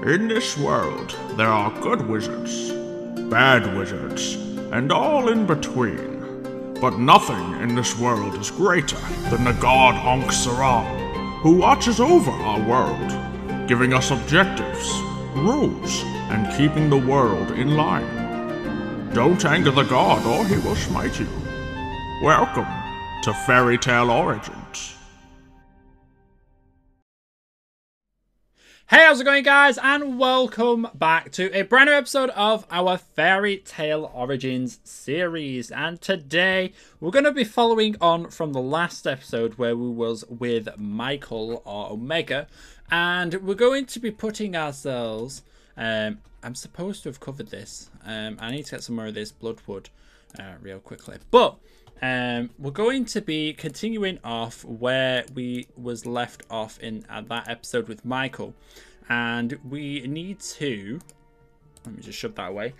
In this world, there are good wizards, bad wizards, and all in between. But nothing in this world is greater than the God Ankhseram, who watches over our world, giving us objectives, rules, and keeping the world in line. Don't anger the god or he will smite you. Welcome to FairyTail Origins. Hey, how's it going, guys? And welcome back to a brand new episode of our FairyTail Origins series. And today we're going to be following on from the last episode where we was with Michael or Omega, and we're going to be putting ourselves. I'm supposed to have covered this. I need to get some more of this bloodwood real quickly, but we're going to be continuing off where we was left off in that episode with Michael, and we need to, let me just shove that away.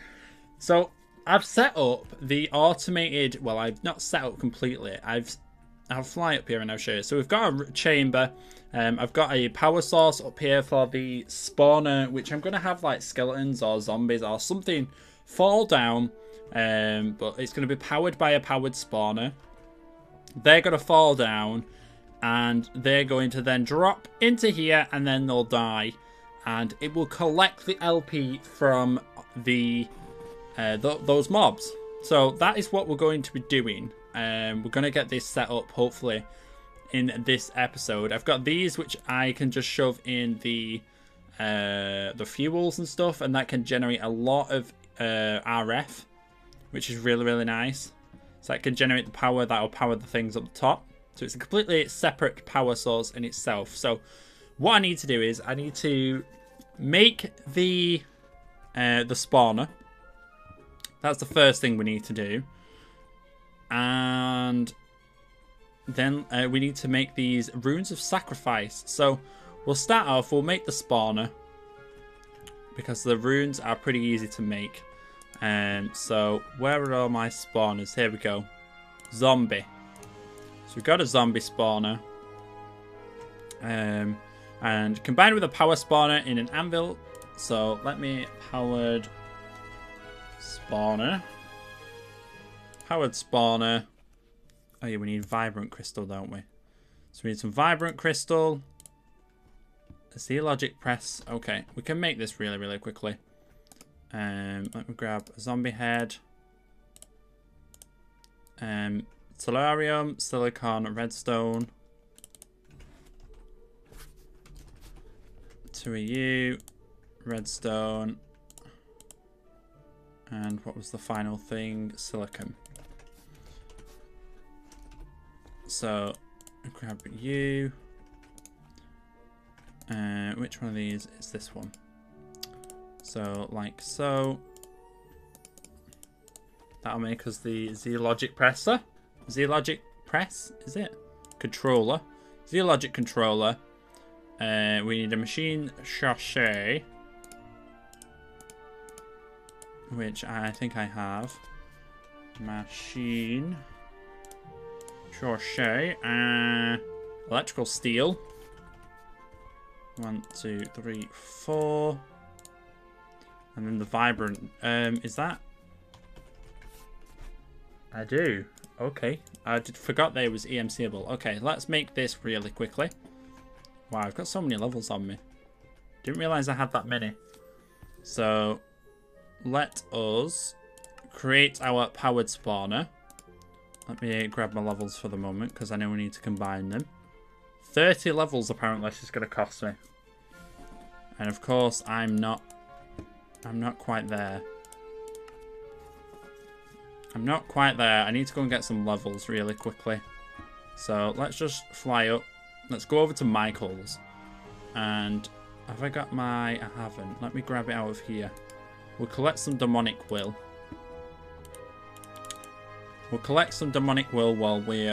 So I've set up the automated, well, I've not set up completely, I'll fly up here and I'll show you. So we've got a chamber, I've got a power source up here for the spawner, which I'm going to have like skeletons or zombies or something fall down. But it's going to be powered by a powered spawner. They're going to fall down and they're going to then drop into here and then they'll die. And it will collect the LP from the those mobs. So that is what we're going to be doing. We're going to get this set up hopefully in this episode. I've got these which I can just shove in the fuels and stuff, and that can generate a lot of RF. Which is really, really nice. So it can generate the power that will power the things up the top. So it's a completely separate power source in itself. So what I need to do is I need to make the spawner. That's the first thing we need to do. And then we need to make these runes of sacrifice. So we'll start off, we'll make the spawner, because the runes are pretty easy to make. So where are all my spawners? Here we go. Zombie. So we've got a zombie spawner. And combined with a power spawner in an anvil. So let me powered spawner. Powered spawner. Oh yeah, we need vibrant crystal, don't we? So we need some vibrant crystal. Logic press. Okay, we can make this really, really quickly. Let me grab a zombie head. Solarium, silicon, redstone. 2 redstone. And what was the final thing? Silicon. So, grab you. Which one of these is this one? So, like so. That'll make us the Z-Logic presser. Z-Logic press, is it? Controller. Z-Logic controller. We need a machine chassis. Which I think I have. Machine chassis. Electrical steel. 1, 2, 3, 4. And then the vibrant, is that? I do. Okay. I forgot that it was EMCable. Okay, let's make this really quickly. Wow, I've got so many levels on me. Didn't realise I had that many. So, let us create our powered spawner. Let me grab my levels for the moment, because I know we need to combine them. 30 levels apparently this is going to cost me. And of course, I'm not quite there. I'm not quite there. I need to go and get some levels really quickly. So let's just fly up. Let's go over to Michael's. And have I got my... I haven't. Let me grab it out of here. We'll collect some demonic will. We'll collect some demonic will while we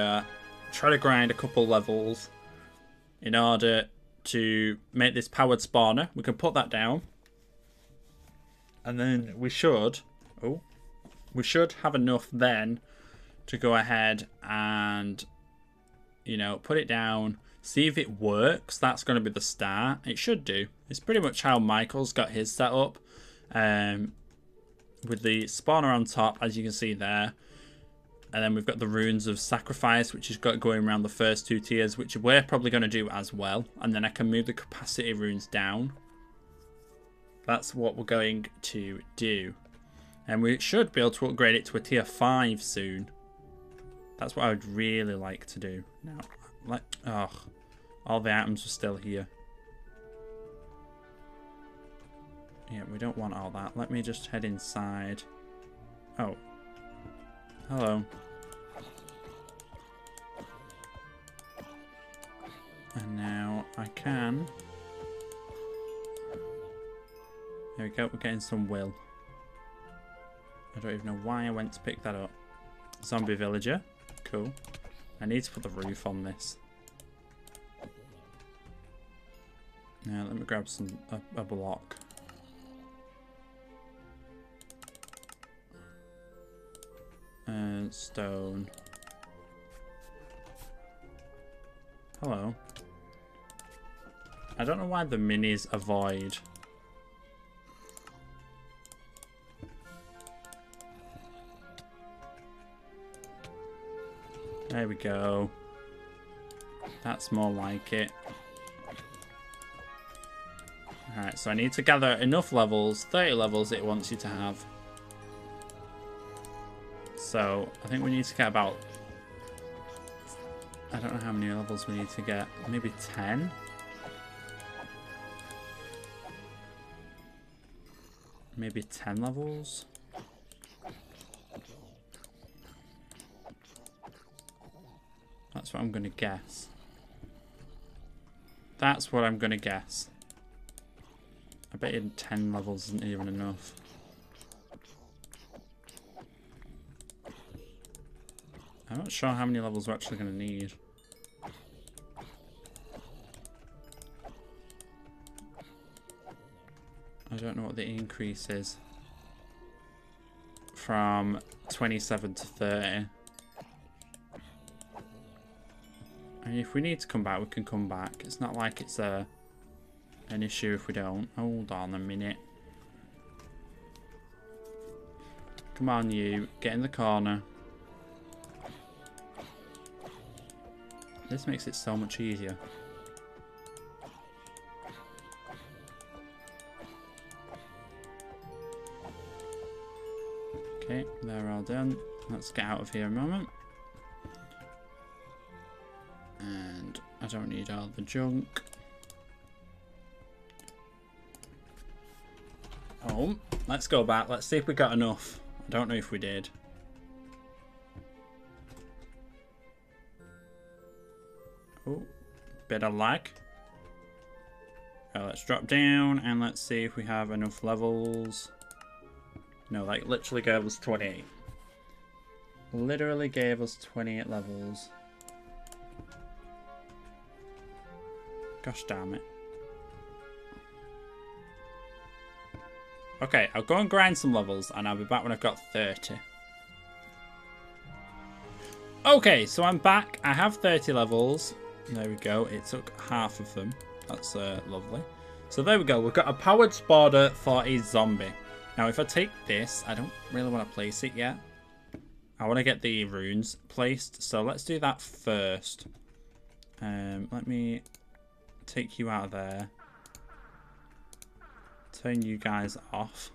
try to grind a couple levels in order to make this powered spawner. We can put that down. And then we should... Oh. We should have enough then to go ahead and you know, put it down, see if it works. That's going to be the start. It should do. It's pretty much how Michael's got his set up, with the spawner on top, as you can see there. And then we've got the runes of sacrifice, which is going around the first 2 tiers, which we're probably going to do as well. And then I can move the capacity runes down. That's what we're going to do. And we should be able to upgrade it to a tier 5 soon. That's what I would really like to do. Now, all the items are still here. Yeah, we don't want all that. Let me just head inside. Oh. Hello. And now I can... There we go, we're getting some will. I don't even know why I went to pick that up. Zombie villager. Cool. I need to put the roof on this. Now let me grab a block. Stone. Hello. I don't know why the minis avoid. There we go. That's more like it. Alright, so I need to gather enough levels, 30 levels it wants you to have. So, I think we need to get about... I don't know how many levels we need to get. Maybe 10? Maybe 10 levels? That's what I'm going to guess. That's what I'm going to guess. I bet you 10 levels isn't even enough. I'm not sure how many levels we're actually going to need. I don't know what the increase is. From 27 to 30. I mean, if we need to come back, we can come back. It's not like it's an issue if we don't. Hold on a minute. Come on, you. Get in the corner. This makes it so much easier. Okay, they're all done. Let's get out of here a moment. And I don't need all the junk. Oh, let's go back. Let's see if we got enough. I don't know if we did. Oh, bit of lag. Let's drop down and let's see if we have enough levels. No, like literally gave us 28. Literally gave us 28 levels. Gosh damn it. Okay, I'll go and grind some levels and I'll be back when I've got 30. Okay, so I'm back. I have 30 levels. There we go. It took half of them. That's lovely. So there we go. We've got a powered spawner for a zombie. Now, if I take this, I don't really want to place it yet. I want to get the runes placed. So let's do that first. Let me take you out of there. Turn you guys off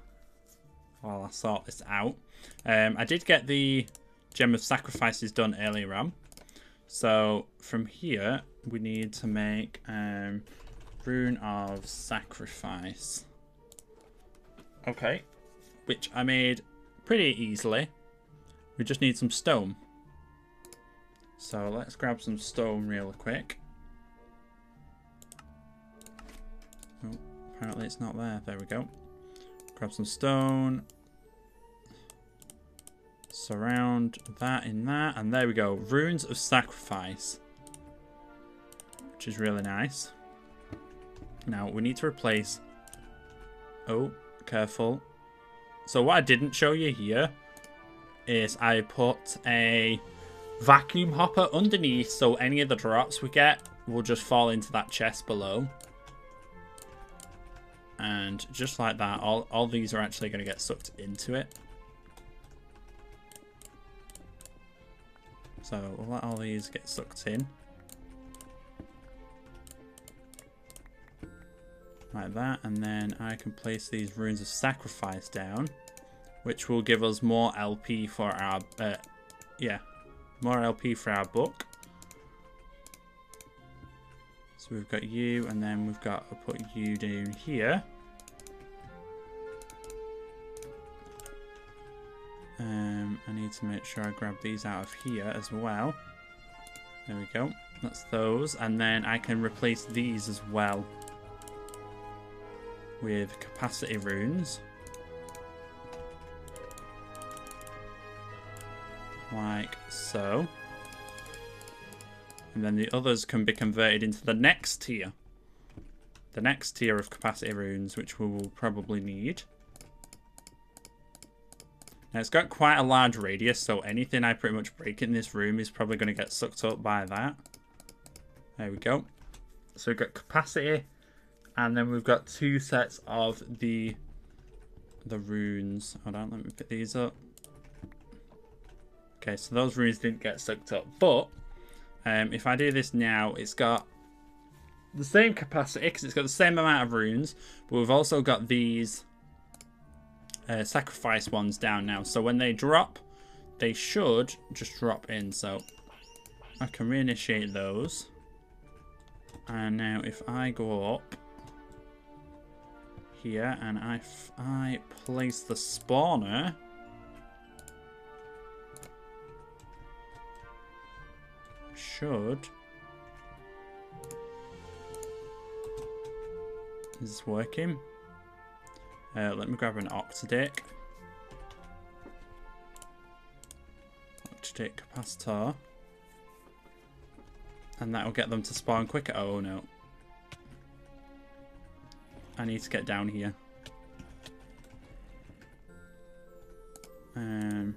while I sort this out. I did get the Gem of Sacrifices done earlier on. So from here, we need to make Rune of Sacrifice. Okay. Which I made pretty easily. We just need some stone. So let's grab some stone real quick. Oh, apparently it's not there. There we go. Grab some stone. Surround that in that. And there we go. Runes of Sacrifice. Which is really nice. Now we need to replace... Oh, careful. So what I didn't show you here is I put a vacuum hopper underneath, so any of the drops we get will just fall into that chest below. And just like that, all these are actually going to get sucked into it. So we'll let all these get sucked in. Like that, and then I can place these runes of sacrifice down, which will give us more LP for our, more LP for our book. So we've got you, and then we've got to put you down here. I need to make sure I grab these out of here as well. There we go. That's those, and then I can replace these as well with capacity runes. Like so. And then the others can be converted into the next tier. The next tier of capacity runes, which we will probably need. Now it's got quite a large radius, so anything I pretty much break in this room is probably going to get sucked up by that. There we go. So we've got capacity, and then we've got 2 sets of the runes. Hold on, let me pick these up. Okay, so those runes didn't get sucked up, but if I do this now, it's got the same capacity because it's got the same amount of runes, but we've also got these sacrifice ones down now. So when they drop, they should just drop in. So I can reinitiate those. And now if I go up here and I place the spawner, should... Is this working? Let me grab an Octadic. Octadic capacitor. And that will get them to spawn quicker. Oh no. I need to get down here. There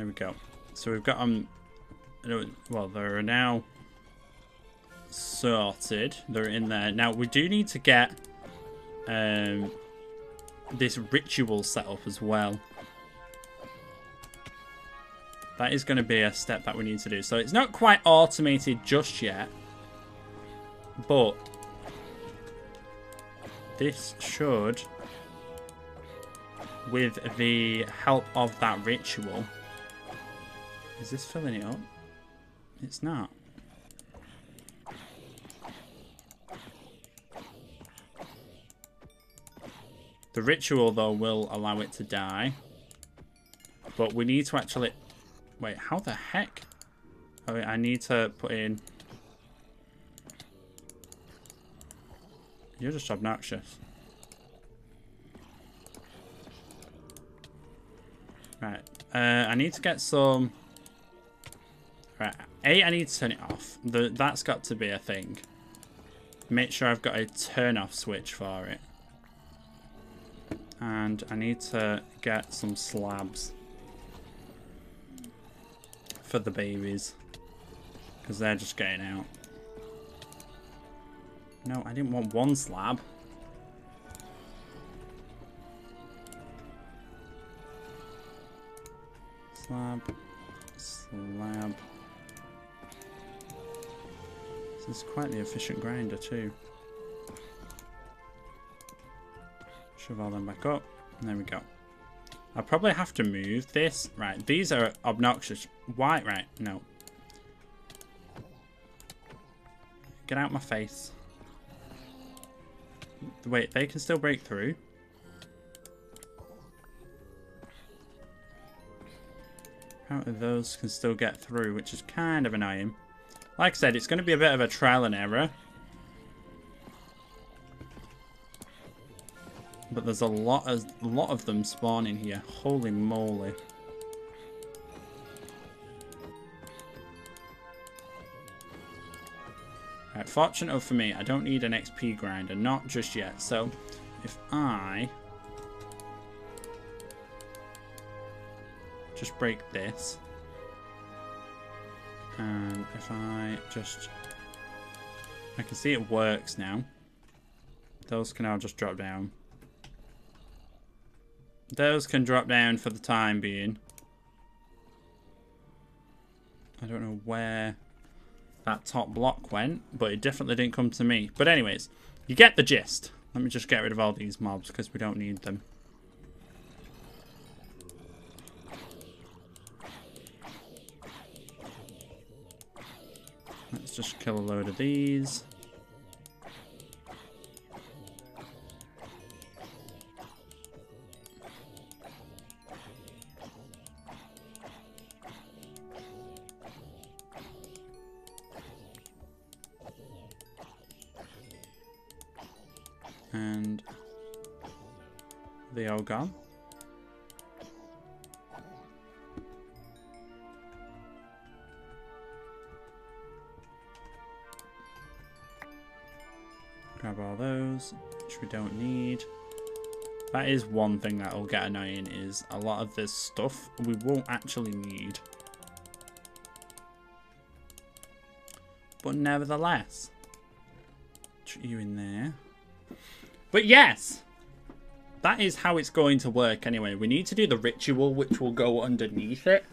we go. So we've got well, they're now sorted. They're in there. Now we do need to get this ritual set up as well. That is going to be a step that we need to do. So it's not quite automated just yet, but this should, with the help of that ritual... Is this filling it up? It's not. The ritual, though, will allow it to die. But we need to actually... Wait, how the heck? Oh, I need to put in... You're just obnoxious. Right. I need to get some... Right. I need to turn it off. That's got to be a thing. Make sure I've got a turn off switch for it. And I need to get some slabs for the babies, because they're just getting out. No, I didn't want one slab. Slab. Slab. This is quite the efficient grinder too. Shove all them back up. And there we go. I'll probably have to move this. Right, these are obnoxious. Why? Right, no. Get out my face. Wait, they can still break through. Apparently those can still get through, which is kind of annoying. Like I said, it's going to be a bit of a trial and error. But there's a lot of them spawning here. Holy moly. Right, fortunate for me, I don't need an XP grinder. Not just yet. So, if I just break this. And if I just... I can see it works now. Those can all just drop down. Those can drop down for the time being. I don't know where that top block went, but it definitely didn't come to me. But anyways, you get the gist. Let me just get rid of all these mobs because we don't need them. Let's just kill a load of these. And they all gone. Grab all those, which we don't need. That is one thing that will get annoying, is a lot of this stuff we won't actually need. But nevertheless, put you in there. But yes, that is how it's going to work anyway. We need to do the ritual, which will go underneath it.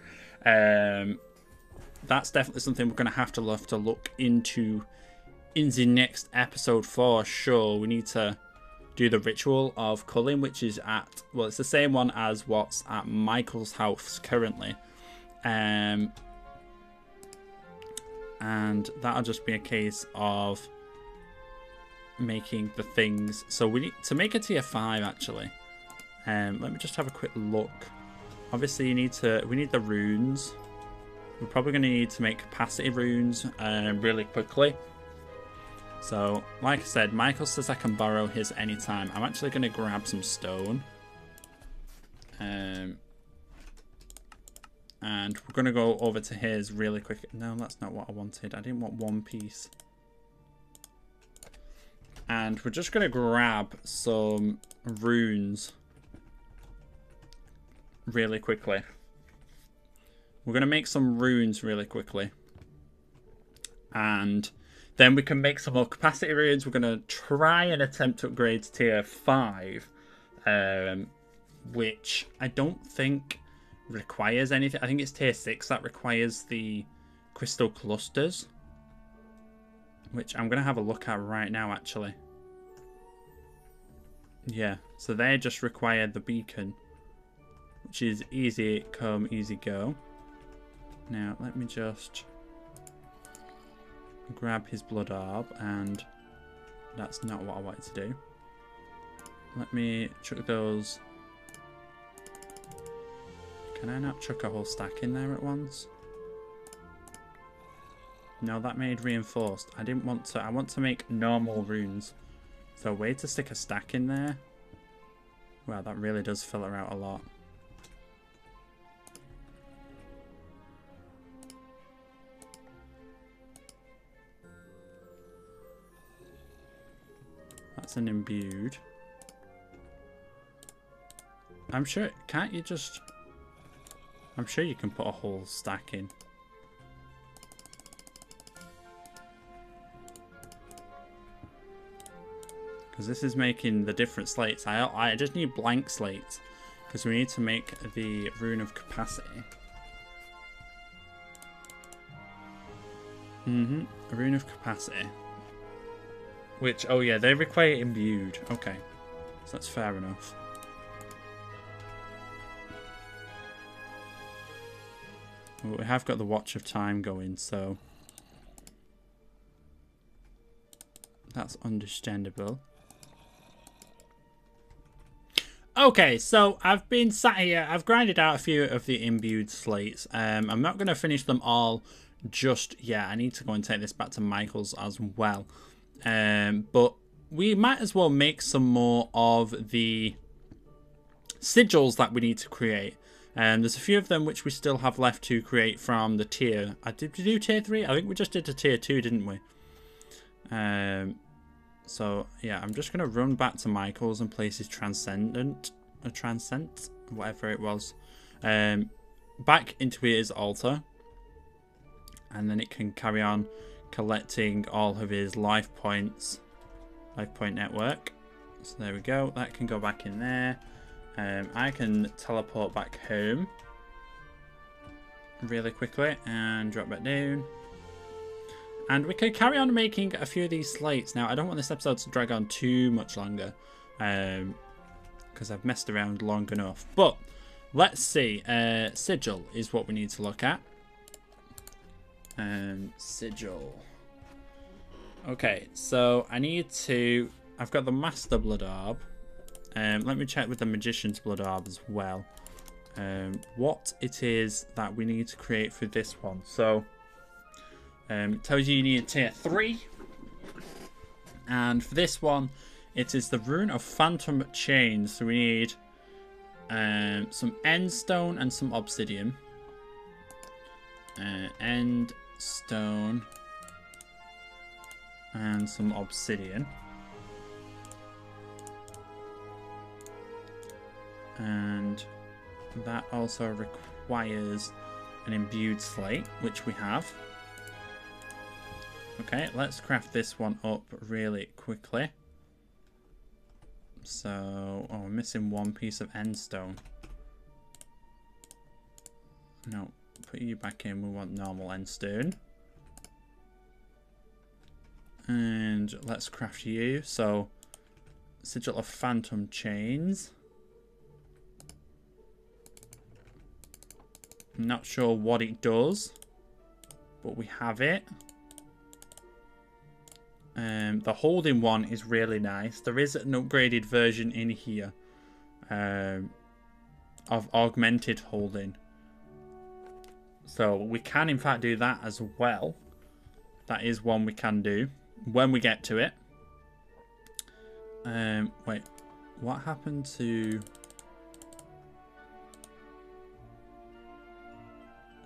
That's definitely something we're going to have to look into in the next episode for sure. We need to do the ritual of culling, which is at, well, it's the same one as what's at Michael's house currently. And that'll just be a case of making the things. So we need to make a tier 5 actually. Let me just have a quick look. Obviously we need the runes. We're probably going to need to make capacity runes really quickly. So like I said, Michael says I can borrow his anytime. I'm actually going to grab some stone. And we're going to go over to his really quick. No, that's not what I wanted. I didn't want one piece. And we're just going to grab some runes really quickly. We're going to make some runes really quickly. And then we can make some more capacity runes. We're going to try and attempt to upgrade to tier 5. Which I don't think requires anything. I think it's tier 6 that requires the crystal clusters. Which I'm going to have a look at right now, actually. Yeah, so they just require the beacon. Which is easy come, easy go. Now, let me just grab his blood orb, and that's not what I wanted to do. Let me chuck those. Can I not chuck a whole stack in there at once? No, that made reinforced. I didn't want to. I want to make normal runes. So a way to stick a stack in there. Wow, that really does fill her out a lot. That's an imbued. I'm sure, can't you just... I'm sure you can put a whole stack in. Because this is making the different slates. I just need blank slates. Because we need to make the rune of capacity. A rune of capacity. Which, oh yeah, they require imbued. Okay. So that's fair enough. Well, we have got the Watch of Time going, so that's understandable. Okay, so I've been sat here. I've grinded out a few of the imbued slates. I'm not going to finish them all just yet. I need to go and take this back to Michael's as well. But we might as well make some more of the sigils that we need to create. There's a few of them which we still have left to create from the tier. Did we do tier 3? I think we just did a tier 2, didn't we? So yeah, I'm just gonna run back to Michael's and place his transcendent, whatever it was. back into his altar. And then it can carry on collecting all of his life points. Life point network. So there we go. That can go back in there. I can teleport back home really quickly and drop back down. And we could carry on making a few of these slates. Now, I don't want this episode to drag on too much longer, because I've messed around long enough. But let's see. Sigil is what we need to look at. Sigil. Okay, so I need to... I've got the Master Blood Orb. Let me check with the Magician's Blood Orb as well. What it is that we need to create for this one. So, it tells you need tier 3. And for this one, it is the Rune of Phantom Chains. So we need some End Stone and some Obsidian. End Stone and some Obsidian. And that also requires an imbued slate, which we have. Okay, let's craft this one up really quickly. So, oh, we're missing one piece of end stone. No, put you back in. We want normal end stone. And let's craft you. So, Sigil of Phantom Chains. I'm not sure what it does, but we have it. The holding one is really nice. There is an upgraded version in here of augmented holding. So we can in fact do that as well. That is one we can do when we get to it. Wait, what happened to...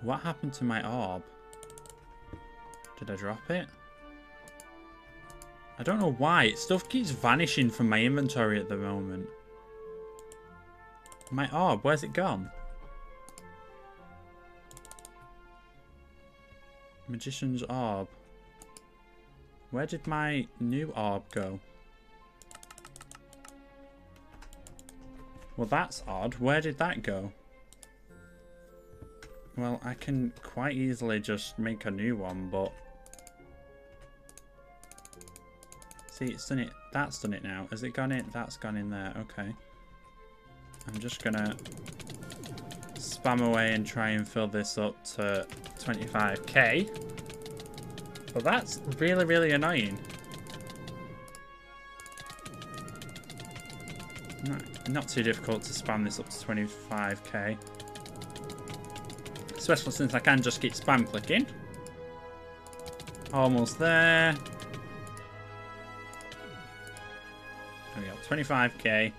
What happened to my orb? Did I drop it? I don't know why. Stuff keeps vanishing from my inventory at the moment. My orb, where's it gone? Magician's orb. Where did my new orb go? Well, that's odd. Where did that go? Well, I can quite easily just make a new one, but... See, it's done it. That's done it now. Has it gone in? That's gone in there. Okay. I'm just gonna spam away and try and fill this up to 25k. But that's really, really annoying. Not too difficult to spam this up to 25k. Especially since I can just keep spam clicking. Almost there. There we go, 25k.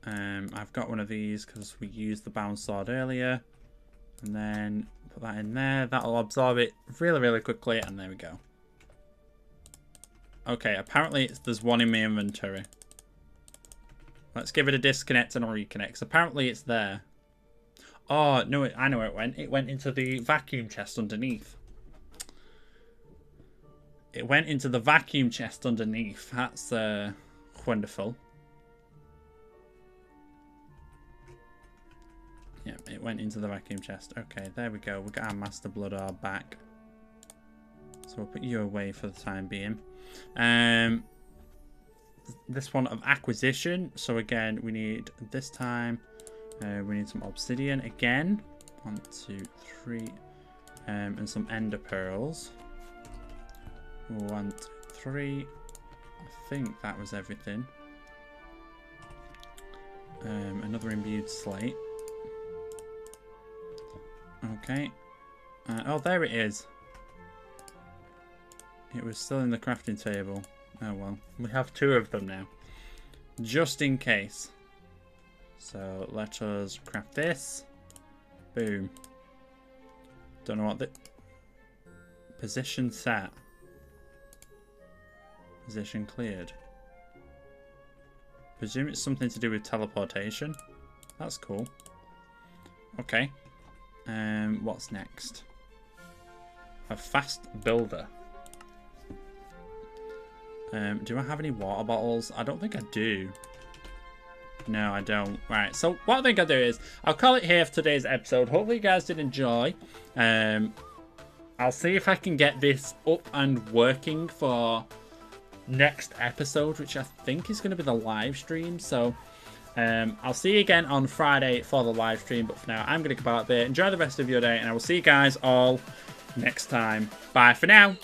I've got one of these because we used the bound sword earlier. And then put that in there. That'll absorb it really, really quickly. And there we go. Okay, apparently there's one in my inventory. Let's give it a disconnect and a reconnect. 'Cause apparently it's there. Oh, no, I know where it went. It went into the vacuum chest underneath. It went into the vacuum chest underneath. That's wonderful. Yeah, it went into the vacuum chest. Okay, there we go. We got our Master Blood Orb back. So we'll put you away for the time being. This one of acquisition. So again, we need this time... we need some obsidian again. 1, 2, 3. And some ender pearls. 1, 2, 3. I think that was everything. Another imbued slate. Okay. Oh, there it is. It was still in the crafting table. Oh well. We have 2 of them now. Just in case. So let us craft this. Boom. Don't know what the... Position set. Position cleared. Presume it's something to do with teleportation. That's cool. Okay. What's next? A fast builder. Do I have any water bottles? I don't think I do. No, I don't. Right, so what I think I'll do is I'll call it here for today's episode. Hopefully you guys did enjoy. I'll see if I can get this up and working for next episode, which I think is going to be the live stream. So I'll see you again on Friday for the live stream. But for now, I'm going to go out there. Enjoy the rest of your day, and I will see you guys all next time. Bye for now.